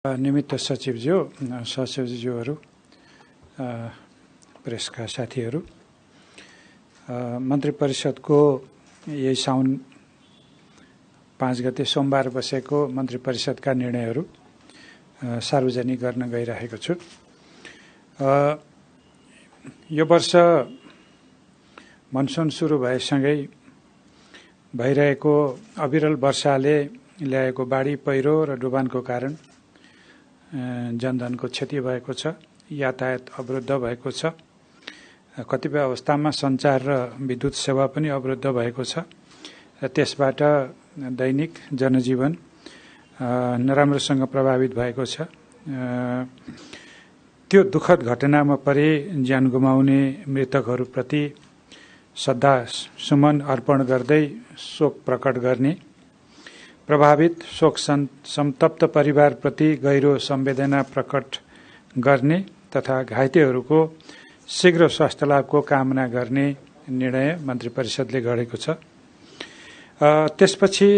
निमित्त सचिवज्यू, सहसचिवज्यूहरू, प्रेसका साथीहरू, मन्त्री परिषदको यही साउन 5 गते सोमबार बसेको मन्त्री परिषदका निर्णयहरू सार्वजनिक गर्न गइरहेको छु। यो वर्ष मनसुन सुरु भएसँगै भइरहेको अविरल वर्षाले ल्याएको बाढी, पहिरो र डुबानको कारण जनधनको क्षति भएको छ, यातायात अवरुद्ध भएको छ, कतिपय अवस्थामा सञ्चार र विद्युत सेवा पनि अवरुद्ध भएको छ र त्यसबाट दैनिक जनजीवन नराम्रोसँग प्रभावित भएको छ। त्यो दुःखद घटनामा परि ज्यान गुमाउने मृतकहरूप्रति श्रद्धा सुमन अर्पण गर्दै शोक प्रकट गर्ने, प्रभावित शोक संतप्त परिवारप्रति गहिरो संवेदना प्रकट गर्ने तथा घाइतेहरूको शीघ्र स्वास्थ्य लाभको कामना गर्ने निर्णय मन्त्री परिषदले गरेको छ। त्यसपछि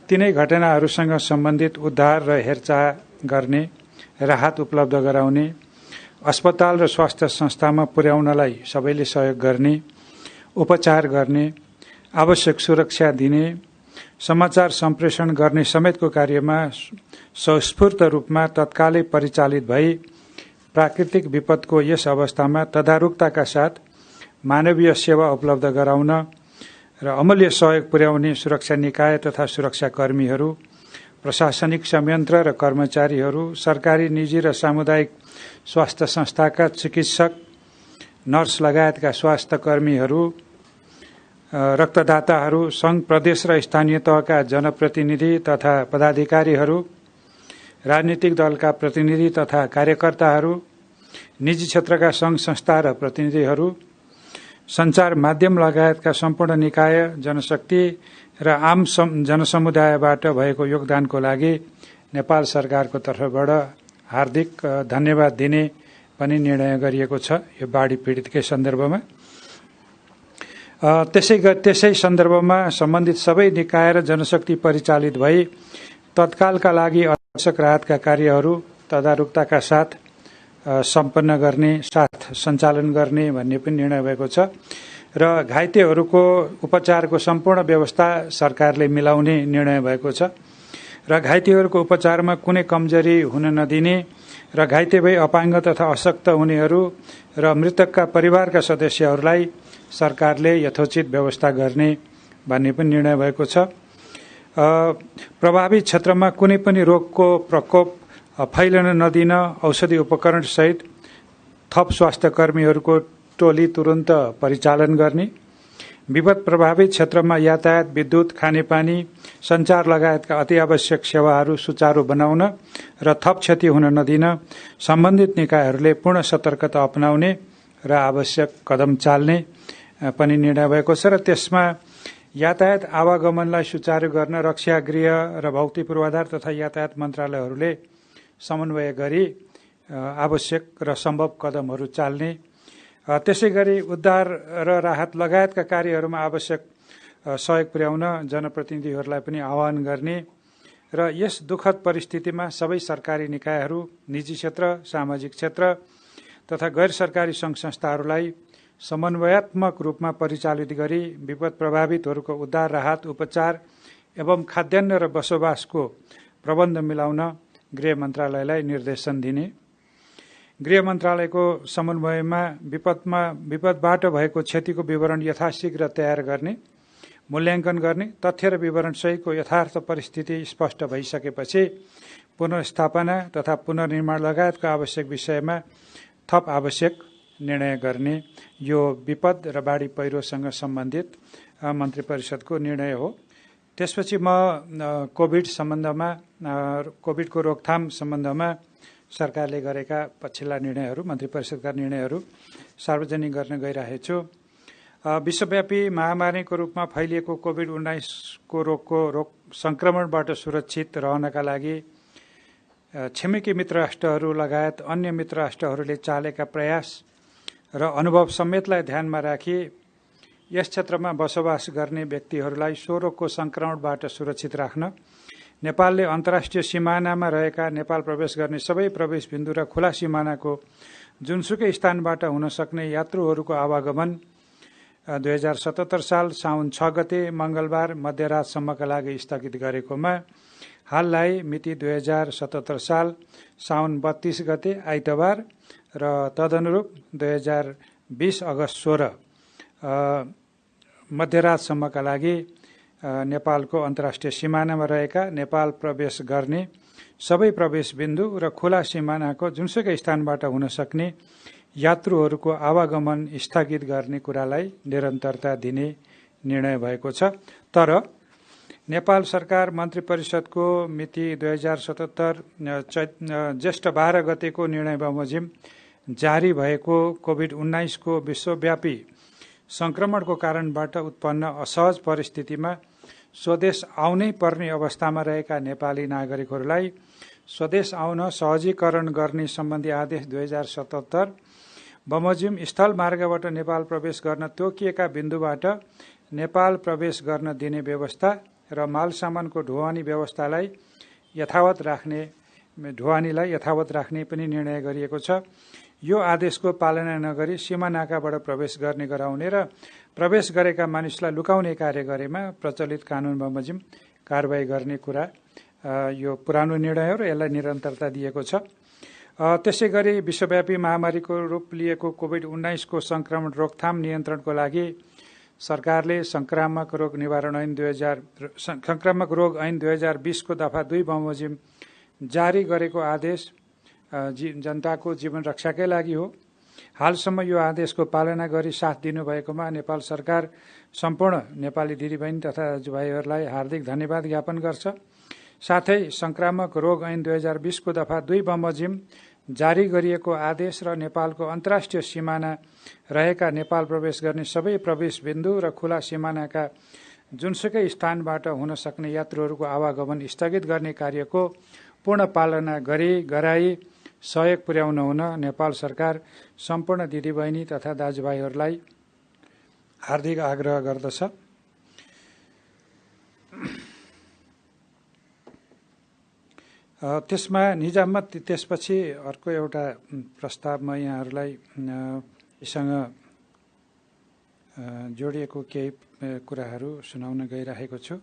तिनै घटनाहरूसँग सम्बन्धित उद्धार र हेरचाह गर्ने, राहत उपलब्ध गराउने, अस्पताल र स्वास्थ्य संस्थामा पुर्याउनलाई सबैले सहयोग गर्ने, उपचार गर्ने, आवश्यक सुरक्षा दिने, समाचार सम्प्रेषण गर्ने समेतको कार्यमा स्वस्फूर्त रूपमा तत्कालै परिचालित भई प्राकृतिक विपदको यस अवस्थामा तदारुकताका साथ मानवीय सेवा उपलब्ध गराउन र अमूल्य सहयोग पुर्याउने सुरक्षा निकाय तथा सुरक्षाकर्मीहरू, प्रशासनिक संयन्त्र र कर्मचारीहरू, सरकारी, निजी र सामुदायिक स्वास्थ्य संस्थाका चिकित्सक, नर्स लगायतका स्वास्थ्य कर्मीहरू, रक्तदाताहरू, संघ, प्रदेश र स्थानीय तहका जनप्रतिनिधि तथा पदाधिकारीहरू, राजनीतिक दलका प्रतिनिधि तथा कार्यकर्ताहरू, निजी क्षेत्रका संघ संस्था र प्रतिनिधिहरू, सञ्चार माध्यम लगायतका सम्पूर्ण निकाय, जनशक्ति र आम जनसमुदायबाट भएको योगदानको लागि नेपाल सरकारको तर्फबाट हार्दिक धन्यवाद दिने पनि निर्णय गरिएको छ यो बाढी पीडितकै सन्दर्भमा। त्यसै सन्दर्भमा सम्बन्धित सबै निकाय र जनशक्ति परिचालित भई तत्कालका लागि आवश्यक राहतका कार्यहरू तदारुकताका साथ सम्पन्न गर्ने, साथ सञ्चालन गर्ने भन्ने पनि निर्णय भएको छ र घाइतेहरूको उपचारको सम्पूर्ण व्यवस्था सरकारले मिलाउने निर्णय भएको छ र घाइतेहरूको उपचारमा कुनै कमजोरी हुन नदिने र घाइते भई अपाङ्ग तथा अशक्त हुनेहरू र मृतकका परिवारका सदस्यहरूलाई सरकारले यथोचित व्यवस्था गर्ने भन्ने पनि निर्णय भएको छ। प्रभावित क्षेत्रमा कुनै पनि रोगको प्रकोप फैलन नदिन औषधि उपकरण सहित थप स्वास्थ्य कर्मीहरूको टोली तुरन्त परिचालन गर्ने, विपद प्रभावित क्षेत्रमा यातायात, विद्युत, खानेपानी, सञ्चार लगायतका अति आवश्यक सेवाहरू सुचारू बनाउन र थप क्षति हुन नदिन सम्बन्धित निकायहरूले पूर्ण सतर्कता अपनाउने र आवश्यक कदम चाल्ने पनि निर्णय भएको छ र त्यसमा यातायात आवागमनलाई सुचारू गर्न रक्षा, गृह र भौतिक पूर्वाधार तथा यातायात मन्त्रालयहरूले समन्वय गरी आवश्यक र सम्भव कदमहरू चाल्ने, त्यसै गरी उद्धार र राहत लगायतका कार्यहरूमा आवश्यक सहयोग पुर्याउन जनप्रतिनिधिहरूलाई पनि आह्वान गर्ने र यस दुःखद परिस्थितिमा सबै सरकारी निकायहरू, निजी क्षेत्र, सामाजिक क्षेत्र तथा गैर सरकारी सङ्घ संस्थाहरूलाई समन्वयात्मक रूपमा परिचालित गरी विपद प्रभावितहरूको उद्धार, राहत, उपचार एवं खाद्यान्न र बसोबासको प्रबन्ध मिलाउन गृह मन्त्रालयलाई निर्देशन दिने, गृह मन्त्रालयको समन्वयमा विपदबाट भएको क्षतिको विवरण यथाशीघ्र तयार गर्ने, मूल्याङ्कन गर्ने, तथ्य र विवरण सहितको यथार्थ परिस्थिति स्पष्ट भइसकेपछि पुनर्स्थापना तथा पुनर्निर्माण लगायतका आवश्यक विषयमा थप आवश्यक निर्णय गर्ने यो विपद र बाढी पहिरोसँग सम्बन्धित मन्त्री परिषदको निर्णय हो। त्यसपछि म कोभिडको रोकथाम सम्बन्धमा सरकारले गरेका पछिल्ला निर्णयहरू, मन्त्री परिषदका निर्णयहरू सार्वजनिक गर्न गइरहेको छु। विश्वव्यापी महामारीको रूपमा फैलिएको कोभिड-19 रोगको संक्रमणबाट सुरक्षित रहनका लागि छिमेकी मित्र राष्ट्रहरू लगायत अन्य मित्र राष्ट्रहरूले चालेका प्रयास र अनुभव समेतलाई ध्यानमा राखी यस क्षेत्रमा बसोबास गर्ने व्यक्तिहरूलाई सो रोगको संक्रमणबाट सुरक्षित राख्न नेपालले अन्तर्राष्ट्रिय सिमानामा रहेका नेपाल प्रवेश गर्ने सबै प्रवेश बिन्दु र खुला सिमानाको जुनसुकै स्थानबाट हुन सक्ने यात्रुहरूको आवागमन 2077 साल साउन 6 गते मंगलबार मध्यरातसम्मका लागि स्थगित गरेकोमा हाललाई मिति 2077 साल साउन 32 गते आइतबार र तदनुरूप 2020 अगस्त 16 मध्यरातसम्मका लागि नेपालको अन्तर्राष्ट्रिय सिमानामा रहेका नेपाल प्रवेश गर्ने सबै प्रवेश बिन्दु र खुला सिमानाको जुनसुकै स्थानबाट हुन सक्ने यात्रुहरूको आवागमन स्थगित गर्ने कुरालाई निरन्तरता दिने निर्णय भएको छ। तर नेपाल सरकार मन्त्री परिषदको मिति 2077 ज्येष्ठ 12 गतेको निर्णय बमोजिम जारी भएको कोभिड-19 को विश्वव्यापी संक्रमणको कारणबाट उत्पन्न असहज परिस्थितिमा स्वदेश आउनै पर्ने अवस्थामा रहेका नेपाली नागरिकहरूलाई स्वदेश आउन सहजीकरण गर्ने सम्बन्धी आदेश 2077 बमोजिम स्थल मार्गबाट नेपाल प्रवेश गर्न तोकिएका बिन्दुबाट नेपाल प्रवेश गर्न दिने व्यवस्था र माल सामानको ढुवानी व्यवस्थालाई यथावत राख्ने पनि निर्णय गरिएको छ। यो आदेशको पालना नगरी सीमा नाकाबाट प्रवेश गर्ने गराउने र प्रवेश गरेका मानिसलाई लुकाउने कार्य गरेमा प्रचलित कानून बमोजिम कारबाही गर्ने कुरा यो पुरानो निर्णय हो र यसलाई निरन्तरता दिएको छ। त्यसैगरी विश्वव्यापी महामारीको रूप लिएको कोभिड-19 को संक्रमण रोकथाम नियन्त्रणको लागि सरकारले संक्रामक रोग ऐन 2020 को दफा 2 बमोजिम जारी गरेको आदेश जनताको जीवन रक्षाकै लागि हो। हालसम्म यो आदेशको पालना गरी साथ दिनुभएकोमा नेपाल सरकार सम्पूर्ण नेपाली दिदीबहिनी तथा दाजुभाइहरूलाई हार्दिक धन्यवाद ज्ञापन गर्छ। साथै संक्रामक रोग ऐन 2020 को दफा 2 बमोजिम जारी गरिएको आदेश र नेपालको अन्तर्राष्ट्रिय सिमाना रहेका नेपाल प्रवेश गर्ने सबै प्रवेश बिन्दु र खुला सिमानाका जुनसुकै स्थानबाट हुन सक्ने यात्रुहरूको आवागमन स्थगित गर्ने कार्यको पूर्ण पालना गराई सहयोग पुर्याउन हुन नेपाल सरकार सम्पूर्ण दिदीबहिनी तथा दाजुभाइहरूलाई हार्दिक आग्रह गर्दछ। त्यसमा निजामत त्यसपछि अर्को एउटा प्रस्ताव म यहाँहरूलाई सँग जोडिएको केही कुराहरू सुनाउन गइरहेको छु।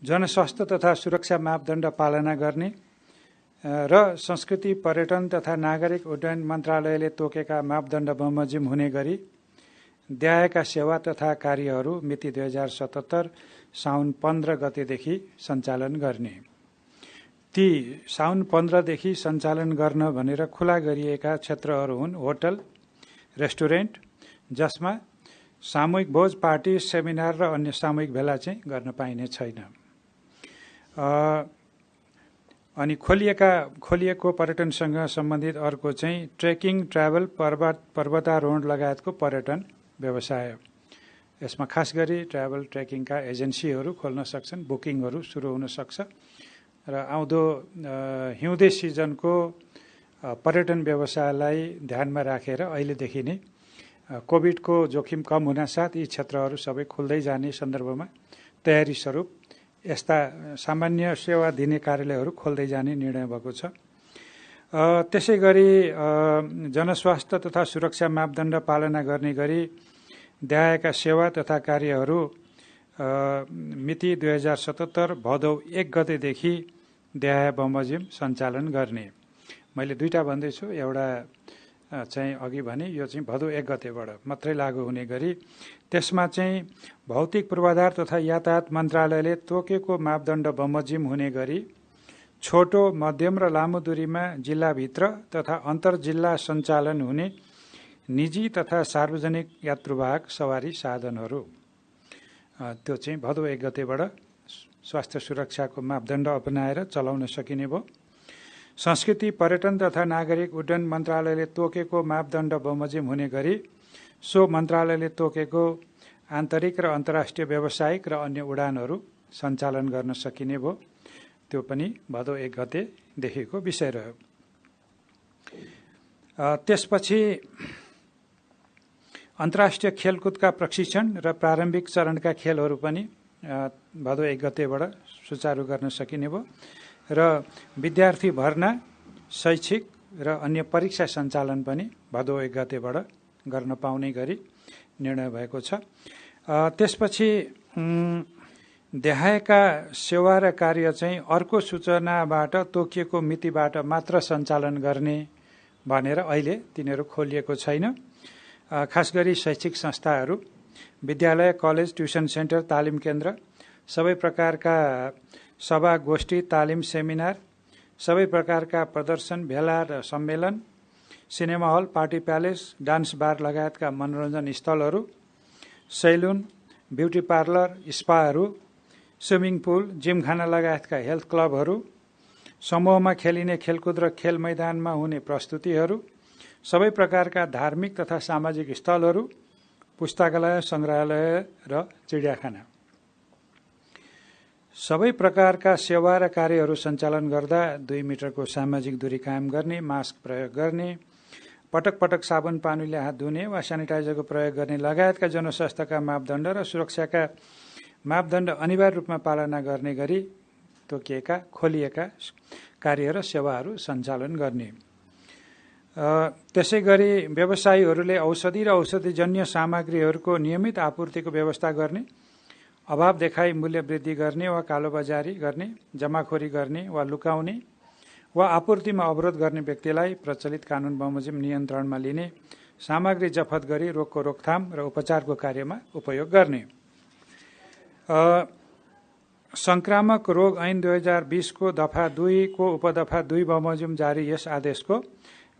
जनस्वास्थ्य तथा सुरक्षा मापदण्ड पालना गर्ने र संस्कृति पर्यटन तथा नागरिक उड्डयन मन्त्रालयले तोकेका मापदण्ड बमोजिम हुने गरी देहायका सेवा तथा कार्यहरू मिति 2077 साउन 15 गतेदेखि सञ्चालन गर्ने। ती साउन 15 देखि सञ्चालन गर्न भनेर खुला गरिएका क्षेत्रहरू हुन् होटल, रेस्टुरेन्ट, जसमा सामूहिक भोज, पार्टी, सेमिनार र अन्य सामूहिक भेला चाहिँ गर्न पाइने छैन। अनि खोलिएको पर्यटनसँग सम्बन्धित अर्को चाहिँ ट्रेकिङ, ट्राभल, पर्वतारोहण लगायतको पर्यटन व्यवसाय। यसमा खास गरी ट्राभल ट्रेकिङका एजेन्सीहरू खोल्न सक्छन्, बुकिङहरू सुरु हुन सक्छ र आउँदो हिउँदे सिजनको पर्यटन व्यवसायलाई ध्यानमा राखेर अहिलेदेखि नै कोभिडको जोखिम कम हुनासाथ यी क्षेत्रहरू सबै खुल्दै जाने सन्दर्भमा तयारी स्वरूप यस्ता सामान्य सेवा दिने कार्यालयहरू खोल्दै जाने निर्णय भएको छ। त्यसैगरी जनस्वास्थ्य तथा सुरक्षा मापदण्ड पालना गर्ने गरी देहायका सेवा तथा कार्यहरू मिति 2077 भदौ 1 गतेदेखि देहाय बमोजिम सञ्चालन गर्ने। मैले दुईटा भन्दैछु, एउटा चाहिँ अघि भने यो चाहिँ भदौ 1 गतेबाट मात्रै लागू हुने गरी त्यसमा चाहिँ भौतिक पूर्वाधार तथा यातायात मन्त्रालयले तोकेको मापदण्ड बमोजिम हुने गरी छोटो, मध्यम र लामो दूरीमा जिल्लाभित्र तथा अन्तर्जिल्ला सञ्चालन हुने निजी तथा सार्वजनिक यात्रुवाहक सवारी साधनहरू त्यो चाहिँ भदौ 1 गतेबाट स्वास्थ्य सुरक्षाको मापदण्ड अपनाएर चलाउन सकिने भयो। संस्कृति पर्यटन तथा नागरिक उड्डयन मन्त्रालयले तोकेको मापदण्ड बमोजिम हुने गरी सो मन्त्रालयले तोकेको आन्तरिक र अन्तर्राष्ट्रिय व्यावसायिक र अन्य उडानहरू सञ्चालन गर्न सकिने भयो। त्यो पनि भदौ 1 गतेदेखिको विषय रह्यो। त्यसपछि अन्तर्राष्ट्रिय खेलकुदका प्रशिक्षण र प्रारम्भिक चरणका खेलहरू पनि भदौ 1 गतेबाट सुचारू गर्न सकिने भयो र विद्यार्थी भर्ना, शैक्षिक र अन्य परीक्षा सञ्चालन पनि भदौ 1 गतेबाट गर्न पाउने गरी निर्णय भएको छ। त्यसपछि देखाएका सेवा र कार्य चाहिँ अर्को सूचनाबाट तोकिएको मितिबाट मात्र सञ्चालन गर्ने भनेर अहिले तिनीहरू खोलिएको छैन। खास गरी शैक्षिक संस्थाहरू, विद्यालय, कलेज, ट्युसन सेन्टर, तालिम केन्द्र, सबै प्रकारका सभा, गोष्ठी, तालिम, सेमिनार, सबै प्रकारका प्रदर्शन, भेला र सम्मेलन, cinema hall, party palace, dance bar लगायतका मनोरञ्जन स्थलहरू, सैलुन, ब्युटी पार्लर, स्पाहरू, स्विमिङ पुल, जिमखाना लगायतका हेल्थ क्लबहरू, समूहमा खेलिने खेलकुद र खेल मैदानमा हुने प्रस्तुतिहरू, सबै प्रकारका धार्मिक तथा सामाजिक स्थलहरू, पुस्तकालय, सङ्ग्रहालय र चिडियाखाना, सबै प्रकारका सेवा र कार्यहरू सञ्चालन गर्दा 2 मिटरको सामाजिक दूरी कायम गर्ने, मास्क प्रयोग गर्ने, पटक पटक साबुन पानीले हात धुने वा सेनिटाइजरको प्रयोग गर्ने लगायतका जनस्वास्थ्यका मापदण्ड र सुरक्षाका मापदण्ड अनिवार्य रूपमा पालना गर्ने गरी तोकिएका खोलिएका कार्य र सेवाहरू सञ्चालन गर्ने। त्यसै गरी व्यवसायीहरूले औषधि र औषधिजन्य सामग्रीहरूको नियमित आपूर्तिको व्यवस्था गर्ने, अभाव देखाई मूल्य वृद्धि गर्ने वा कालोबजारी गर्ने, जमाखोरी गर्ने वा लुकाउने वा आपूर्तिमा अवरोध गर्ने व्यक्तिलाई प्रचलित कानुन बमोजिम नियन्त्रणमा लिने, सामग्री जफत गरी रोगको रोकथाम र उपचारको कार्यमा उपयोग गर्ने। संक्रामक रोग ऐन 2020 को दफा 2 को उपदफा 2 बमोजिम जारी यस आदेशको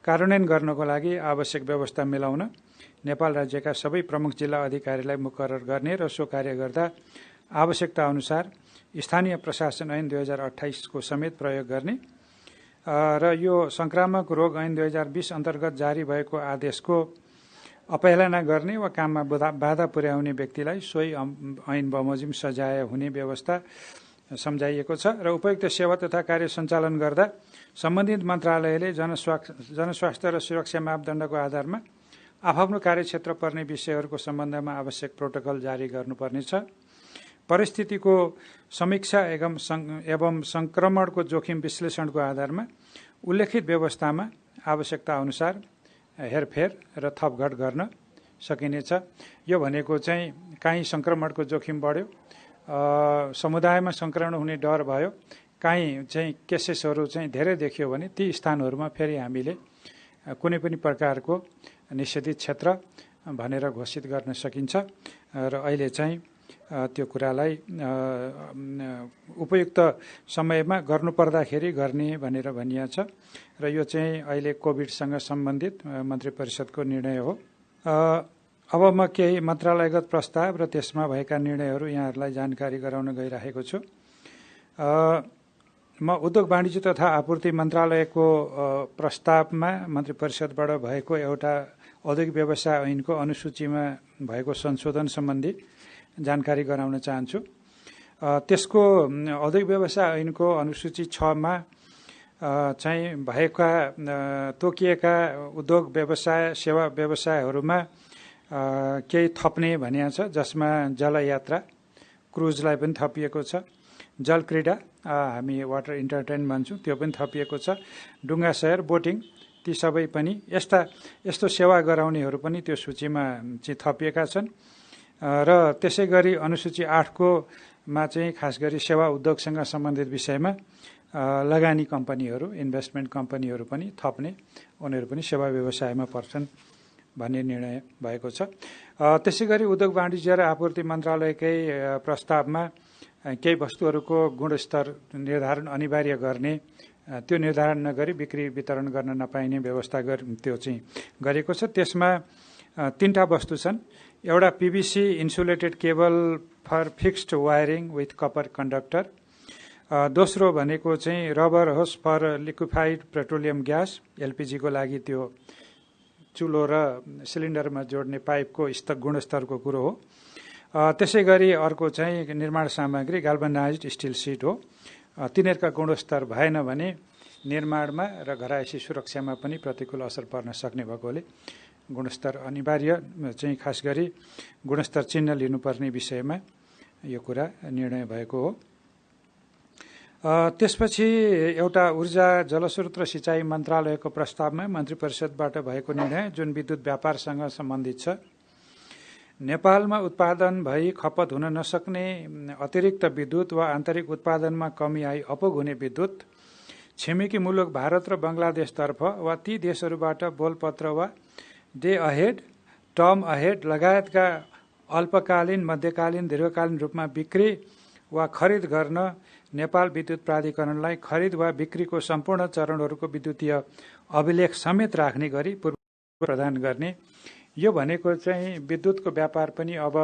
कार्यान्वयन गर्नको लागि आवश्यक व्यवस्था मिलाउन नेपाल राज्यका सबै प्रमुख जिल्ला अधिकारीलाई मुकरर गर्ने र सो कार्य गर्दा आवश्यकता अनुसार स्थानीय प्रशासन ऐन 2028 को समेत प्रयोग गर्ने र यो संक्रामक रोग ऐन 2020 अन्तर्गत जारी भएको आदेशको अपहेलना गर्ने वा काममा बाधा पुर्याउने व्यक्तिलाई सोही ऐन बमोजिम सजाय हुने व्यवस्था सम्झाइएको छ र उपयुक्त सेवा तथा कार्य सञ्चालन गर्दा सम्बन्धित मन्त्रालयले जनस्वास्थ्य र सुरक्षा मापदण्डको आधारमा आफ्नो कार्यक्षेत्र पर्ने विषयहरूको सम्बन्धमा आवश्यक प्रोटोकल जारी गर्नुपर्नेछ। परिस्थितिको समीक्षा एवं संक्रमणको जोखिम विश्लेषणको आधारमा उल्लेखित व्यवस्थामा आवश्यकता अनुसार हेरफेर र थपघट गर्न सकिनेछ। यो भनेको चाहिँ काहीँ संक्रमणको जोखिम बढ्यो, समुदायमा संक्रमण हुने डर भयो, काहीँ चाहिँ केसेसहरू चाहिँ धेरै देखियो भने ती स्थानहरूमा फेरि हामीले कुनै पनि प्रकारको निषेधित क्षेत्र भनेर घोषित गर्न सकिन्छ र अहिले चाहिँ त्यो कुरालाई उपयुक्त समयमा गर्नुपर्दाखेरि गर्ने भनेर भनिएको छ र यो चाहिँ अहिले कोभिडसँग सम्बन्धित मन्त्री परिषदको निर्णय हो। अब म केही मन्त्रालयगत प्रस्ताव र त्यसमा भएका निर्णयहरू यहाँहरूलाई जानकारी गराउन गइरहेको छु। म उद्योग वाणिज्य तथा आपूर्ति मन्त्रालयको प्रस्तावमा मन्त्री परिषदबाट भएको एउटा औद्योगिक व्यवसाय ऐनको अनुसूचीमा भएको संशोधन सम्बन्धी जानकारी गराउन चाहन्छु। त्यसको औद्योगिक व्यवसाय ऐनको अनुसूची 6 मा चाहिँ भएका तोकिएका उद्योग व्यवसाय सेवा व्यवसायहरूमा केही थप्ने भनिएको छ, जसमा जलयात्रा, क्रुजलाई पनि थपिएको छ, जलक्रीडा हामी वाटर इन्टरटेन भन्छौँ त्यो पनि थपिएको छ, डुङ्गा सयर, बोटिङ, ती सबै पनि यस्तो सेवा गराउनेहरू पनि त्यो सूचीमा चाहिँ थपिएका छन्। र त्यसै गरी अनुसूची 8 को मा चाहिँ खास गरी सेवा उद्योगसँग सम्बन्धित विषयमा लगानी कम्पनीहरू, इन्भेस्टमेन्ट कम्पनीहरू पनि थप्ने, उनीहरू पनि सेवा व्यवसायमा पर्छन् भन्ने निर्णय भएको छ। त्यसै गरी उद्योग वाणिज्य र आपूर्ति मन्त्रालयकै प्रस्तावमा केही वस्तुहरूको गुणस्तर निर्धारण अनिवार्य गर्ने, त्यो निर्धारण नगरी बिक्री वितरण गर्न नपाइने व्यवस्था त्यो चाहिँ गरेको छ। त्यसमा 3टा वस्तु छन्। एउटा PVC insulated cable for fixed wiring with copper conductor, दोस्रो भनेको चाहिँ rubber hose for liquefied petroleum gas, LPG को लागि त्यो चुलो र सिलिन्डरमा जोड्ने पाइपको गुणस्तरको कुरो हो। त्यसै गरी अर्को चाहिँ निर्माण सामग्री गाल्भनाइज्ड स्टिल सिट हो। तिनीहरूका गुणस्तर भएन भने निर्माणमा र घरायसी सुरक्षामा पनि प्रतिकूल असर पर्न सक्ने भएकोले गुणस्तर अनिवार्य चाहिँ खास गरी गुणस्तर चिन्ह लिनुपर्ने विषयमा यो कुरा निर्णय भएको हो। त्यसपछि एउटा ऊर्जा जलस्रोत र सिँचाइ मन्त्रालयको प्रस्तावमा मन्त्री परिषदबाट भएको निर्णय जुन विद्युत व्यापारसँग सम्बन्धित छ। नेपालमा उत्पादन भई खपत हुन नसक्ने अतिरिक्त विद्युत वा आन्तरिक उत्पादनमा कमी आई अपुग हुने विद्युत छिमेकी मुलुक भारत र बंगलादेशतर्फ वा ती देशहरूबाट बोलपत्र वा डे अहेड, टर्म अहेड लगायतका अल्पकालीन, मध्यकालीन, दीर्घकालीन रूपमा बिक्री वा खरिद गर्न नेपाल विद्युत प्राधिकरणलाई खरिद वा बिक्रीको सम्पूर्ण चरणहरूको विद्युतीय अभिलेख समेत राख्ने गरी पूर्व प्रदान गर्ने। यो भनेको चाहिँ विद्युतको व्यापार पनि अब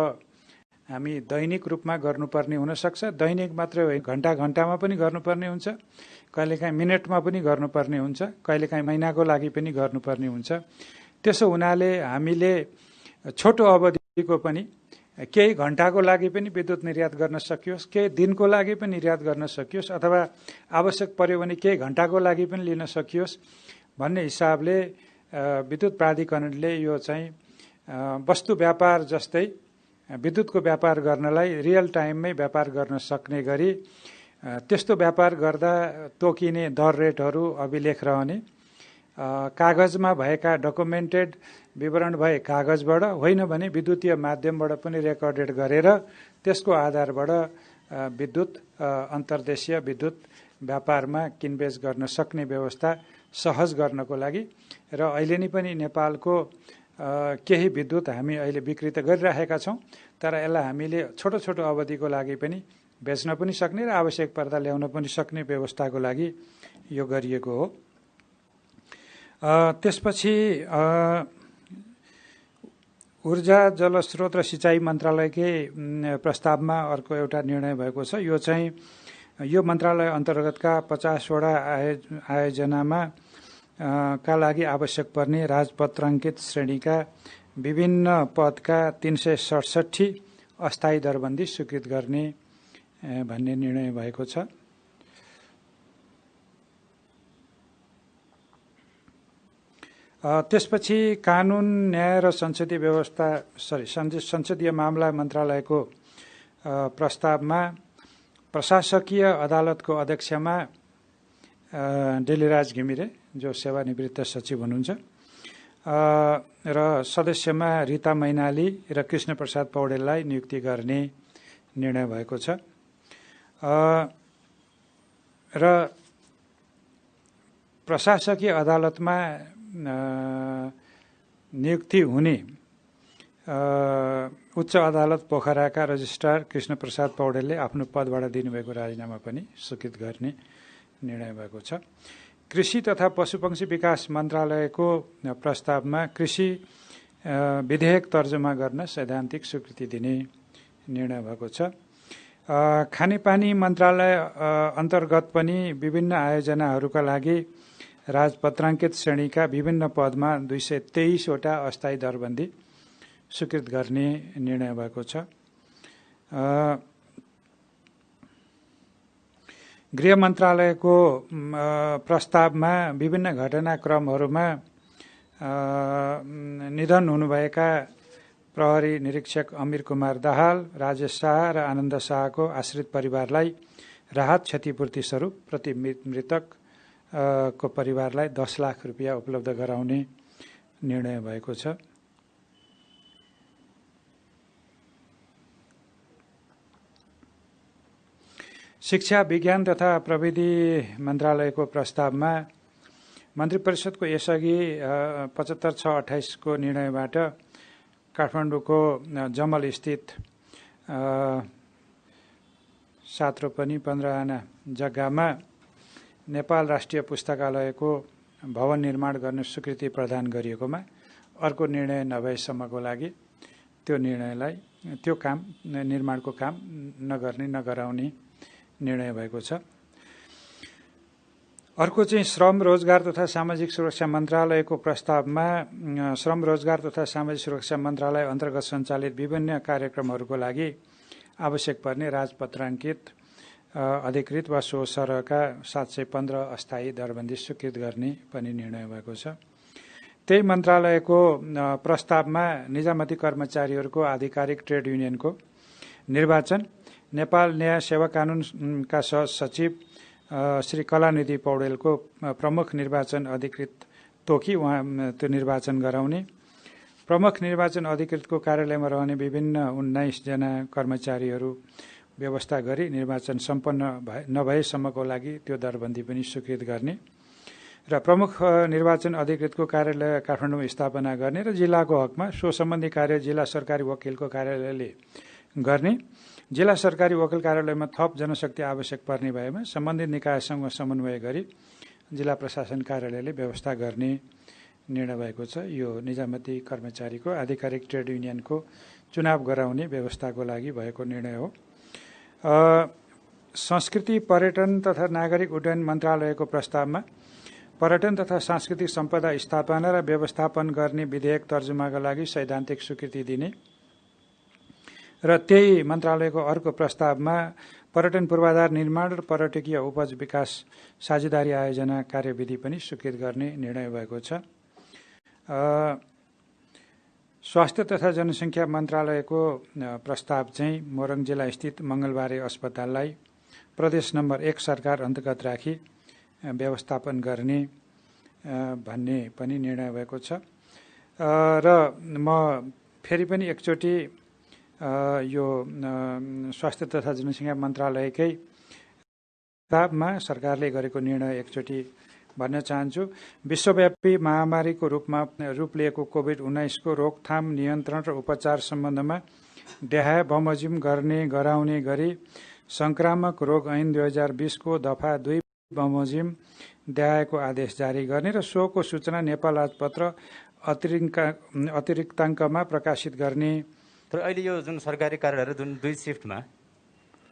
हामी दैनिक रूपमा गर्नुपर्ने हुनसक्छ। दैनिक मात्रै होइन, घण्टा घण्टामा पनि गर्नुपर्ने हुन्छ, कहिलेकाहीँ मिनटमा पनि गर्नुपर्ने हुन्छ, कहिलेकाहीँ महिनाको लागि पनि गर्नुपर्ने हुन्छ। त्यसो हुनाले हामीले छोटो अवधिको पनि केही घण्टाको लागि पनि विद्युत निर्यात गर्न सकियोस्, केही दिनको लागि पनि निर्यात गर्न सकियोस्, अथवा आवश्यक पर्यो भने केही घण्टाको लागि पनि लिन सकियोस् भन्ने हिसाबले विद्युत प्राधिकरणले यो चाहिँ वस्तु व्यापार जस्तै विद्युतको व्यापार गर्नलाई रियल टाइममै व्यापार गर्न सक्ने गरी त्यस्तो व्यापार गर्दा तोकिने दर रेटहरू अभिलेख रहने, कागजमा भएका डकुमेन्टेड विवरण भए कागजबाट, होइन भने विद्युतीय माध्यमबाट पनि रेकर्डेड गरेर त्यसको आधारबाट विद्युत अन्तर्देशीय विद्युत व्यापारमा किनबेच गर्न सक्ने व्यवस्था सहज गर्नको लागि र अहिले नै पनि नेपालको केही विद्युत हामी अहिले बिक्री त गरिरहेका छौँ, तर यसलाई हामीले छोटो छोटो अवधिको लागि पनि बेच्न पनि सक्ने र आवश्यक पर्दा ल्याउन पनि सक्ने व्यवस्थाको लागि यो गरिएको हो। त्यसपछि ऊर्जा जलस्रोत र सिँचाइ मन्त्रालयकै प्रस्तावमा अर्को एउटा निर्णय भएको छ। यो चाहिँ यो मन्त्रालय अन्तर्गतका 50 वटा आयोजनामा का लागि आवश्यक पर्ने राजपत्राङ्कित श्रेणीका विभिन्न पदका 367 अस्थायी दरबन्दी स्वीकृत गर्ने भन्ने निर्णय भएको छ। त्यसपछि कानुन, न्याय र संसदीय मामला मन्त्रालयको प्रस्तावमा प्रशासकीय अदालतको अध्यक्षमा डेलीराज घिमिरे जो सेवानिवृत्त सचिव हुनुहुन्छ र सदस्यमा रीता मैनाली र कृष्ण प्रसाद पौडेललाई नियुक्ति गर्ने निर्णय भएको छ। र प्रशासकीय अदालतमा नियुक्ति हुने उच्च अदालत पोखराका रजिस्ट्रार कृष्ण प्रसाद पौडेलले आफ्नो पदबाट दिनुभएको राजीनामा पनि स्वीकृत गर्ने निर्णय भएको छ। कृषि तथा पशुपक्षी विकास मन्त्रालयको प्रस्तावमा कृषि विधेयक तर्जुमा गर्न सैद्धान्तिक स्वीकृति दिने निर्णय भएको छ। खानेपानी मन्त्रालय अन्तर्गत पनि विभिन्न आयोजनाहरूका लागि राजपत्राङ्कित श्रेणीका विभिन्न पदमा 223 वटा अस्थायी दरबन्दी स्वीकृत गर्ने निर्णय भएको छ। गृह मन्त्रालयको प्रस्तावमा विभिन्न घटनाक्रमहरूमा निधन हुनुभएका प्रहरी निरीक्षक अमीर कुमार दाहाल, राजेश शाह र आनन्द शाहको आश्रित परिवारलाई राहत क्षतिपूर्ति स्वरूप प्रति मृतक को परिवारलाई 10 लाख रुपियाँ उपलब्ध गराउने निर्णय भएको छ। शिक्षा, विज्ञान तथा प्रविधि मन्त्रालयको प्रस्तावमा मन्त्री परिषदको यसअघि 75/6/28 को निर्णयबाट काठमाडौँको जमल स्थित 7 रोपनी 15 आना जग्गामा नेपाल राष्ट्रिय पुस्तकालयको भवन निर्माण गर्ने स्वीकृति प्रदान गरिएकोमा अर्को निर्णय नभएसम्मको लागि त्यो काम निर्माणको काम नगराउने निर्णय भएको छ। अर्को चाहिँ श्रम, रोजगार तथा सामाजिक सुरक्षा मन्त्रालयको प्रस्तावमा श्रम, रोजगार तथा सामाजिक सुरक्षा मन्त्रालय अन्तर्गत सञ्चालित विभिन्न कार्यक्रमहरूको लागि आवश्यक पर्ने राजपत्राङ्कित अधिकृत वा सो सरहका 715 अस्थायी दरबन्दी स्वीकृत गर्ने पनि निर्णय भएको छ। त्यही मन्त्रालयको प्रस्तावमा निजामती कर्मचारीहरूको आधिकारिक ट्रेड युनियनको निर्वाचन नेपाल न्याय सेवा कानूनका सहसचिव श्री कलानिधि पौडेलको प्रमुख निर्वाचन अधिकृत तोकी उहाँ त्यो निर्वाचन गराउने, प्रमुख निर्वाचन अधिकृतको कार्यालयमा रहने विभिन्न 19 जना कर्मचारीहरू व्यवस्था गरी निर्वाचन सम्पन्न नभएसम्मको लागि त्यो दरबन्दी पनि स्वीकृत गर्ने र प्रमुख निर्वाचन अधिकृतको कार्यालय काठमाडौँमा स्थापना गर्ने र जिल्लाको हकमा सो सम्बन्धी कार्य जिल्ला सरकारी वकिलको कार्यालयले गर्ने, जिल्ला सरकारी वकिल कार्यालयमा थप जनशक्ति आवश्यक पर्ने भएमा सम्बन्धित निकायसँग समन्वय गरी जिल्ला प्रशासन कार्यालयले व्यवस्था गर्ने निर्णय भएको छ। यो निजामती कर्मचारीको आधिकारिक ट्रेड युनियनको चुनाव गराउने व्यवस्थाको लागि भएको निर्णय हो। संस्कृति पर्यटन तथा नागरिक उड्डयन मन्त्रालयको प्रस्तावमा पर्यटन तथा सांस्कृतिक सम्पदा स्थापना र व्यवस्थापन गर्ने विधेयक तर्जुमाका लागि सैद्धान्तिक स्वीकृति दिने र त्यही मन्त्रालयको अर्को प्रस्तावमा पर्यटन पूर्वाधार निर्माण र पर्यटकीय उपज विकास साझेदारी आयोजना कार्यविधि पनि स्वीकृत गर्ने निर्णय भएको छ। स्वास्थ्य तथा जनसङ्ख्या मन्त्रालयको प्रस्ताव चाहिँ मोरङ जिल्ला स्थित मङ्गलबारे अस्पताललाई प्रदेश नम्बर 1 सरकार अन्तर्गत राखी व्यवस्थापन गर्ने भन्ने पनि निर्णय भएको छ। र म फेरि पनि एकचोटि यो स्वास्थ्य तथा जनसङ्ख्या मन्त्रालयकै प्रस्तावमा सरकारले गरेको निर्णय एकचोटि भन्न चाहन्छु। विश्वव्यापी महामारीको रूप लिएको कोभिड-19 को रोकथाम, नियन्त्रण र उपचार सम्बन्धमा देहाय बमोजिम गराउने गरी संक्रामक रोग ऐन 2020 को दफा 2 बमोजिम देहायको आदेश जारी गर्ने र सोको सूचना नेपाल राजपत्र अतिरिक्ताङ्कमा प्रकाशित गर्ने। तर अहिले यो जुन सरकारी कार्यालयहरू जुन 2 शिफ्टमा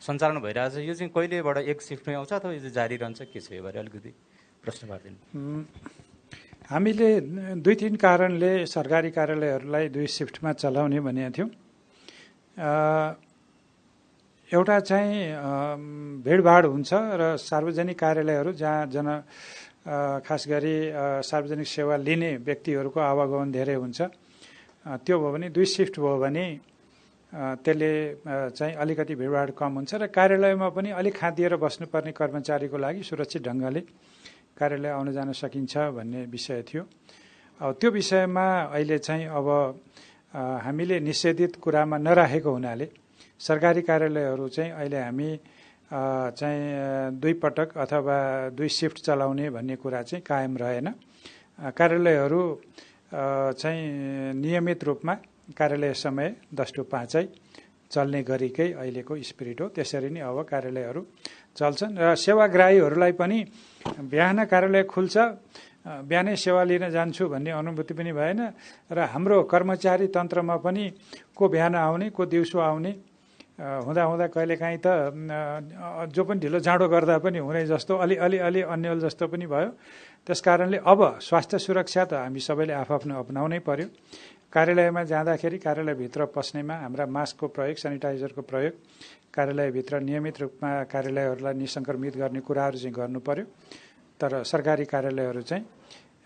सञ्चालन भइरहेछ, यो चाहिँ कहिलेबाट 1 शिफ्टमै आउँछ अथवा यो जारी रहन्छ, के छ यो बारे अलिकति प्रश्न पार्दिनु। हामीले 2-3 कारणले सरकारी कार्यालयहरूलाई 2 शिफ्टमा चलाउने भनेका थियौँ। एउटा चाहिँ भिडभाड हुन्छ र सार्वजनिक कार्यालयहरू जहाँ खास गरी सार्वजनिक सेवा लिने व्यक्तिहरूको आवागमन धेरै हुन्छ। त्यो भयो भने 2 शिफ्ट भयो भने त्यसले चाहिँ अलिकति भिडभाड कम हुन्छ र कार्यालयमा पनि अलिक खादिएर बस्नुपर्ने कर्मचारीको लागि सुरक्षित ढङ्गले कार्यालय आउन जान सकिन्छ भन्ने विषय थियो। त्यो विषयमा अहिले चाहिँ अब हामीले निषेधित कुरामा नराखेको हुनाले सरकारी कार्यालयहरू चाहिँ अहिले हामी चाहिँ 2 पटक अथवा 2 शिफ्ट चलाउने भन्ने कुरा चाहिँ कायम रहेन। कार्यालयहरू चाहिँ नियमित रूपमा कार्यालय समय 10 to 5 चल्ने गरिकै अहिलेको स्पिरिट हो। त्यसरी नै अब कार्यालयहरू चल्छन् र सेवाग्राहीहरूलाई पनि बिहान कार्यालय खुल्छ, बिहानै सेवा लिन जान्छु भन्ने अनुभूति पनि भएन र हाम्रो कर्मचारी तन्त्रमा पनि को बिहान आउने को दिउँसो आउने हुँदा कहिलेकाहीँ त जो पनि ढिलो जाँडो गर्दा पनि हुने जस्तो अलि अन्यल जस्तो पनि भयो। त्यसकारणले अब स्वास्थ्य सुरक्षा त हामी सबैले आफआफ्नो अपनाउनै पर्यो। कार्यालयमा जाँदाखेरि कार्यालयभित्र पस्नेमा हाम्रा मास्कको प्रयोग, सेनिटाइजरको प्रयोग, कार्यालयभित्र नियमित रूपमा कार्यालयहरूलाई निसङ्क्रमित गर्ने कुराहरू चाहिँ गर्नु पर्यो। तर सरकारी कार्यालयहरू चाहिँ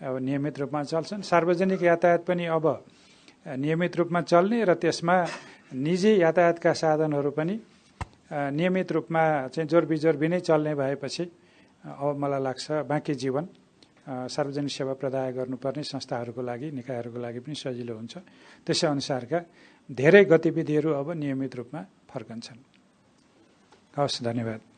अब नियमित रूपमा चल्छन्। सार्वजनिक यातायात पनि अब नियमित रूपमा चल्ने र त्यसमा निजी यातायातका साधनहरू पनि नियमित रूपमा चाहिँ जोरबिजोर बिनै चल्ने भएपछि अब मलाई लाग्छ बाँकी जीवन सार्वजनिक सेवा प्रदाय गर्नुपर्ने संस्थाहरूको लागि, निकायहरूको लागि पनि सजिलो हुन्छ। त्यसै अनुसारका धेरै गतिविधिहरू अब नियमित रूपमा फर्कन्छन्। हवस्, धन्यवाद।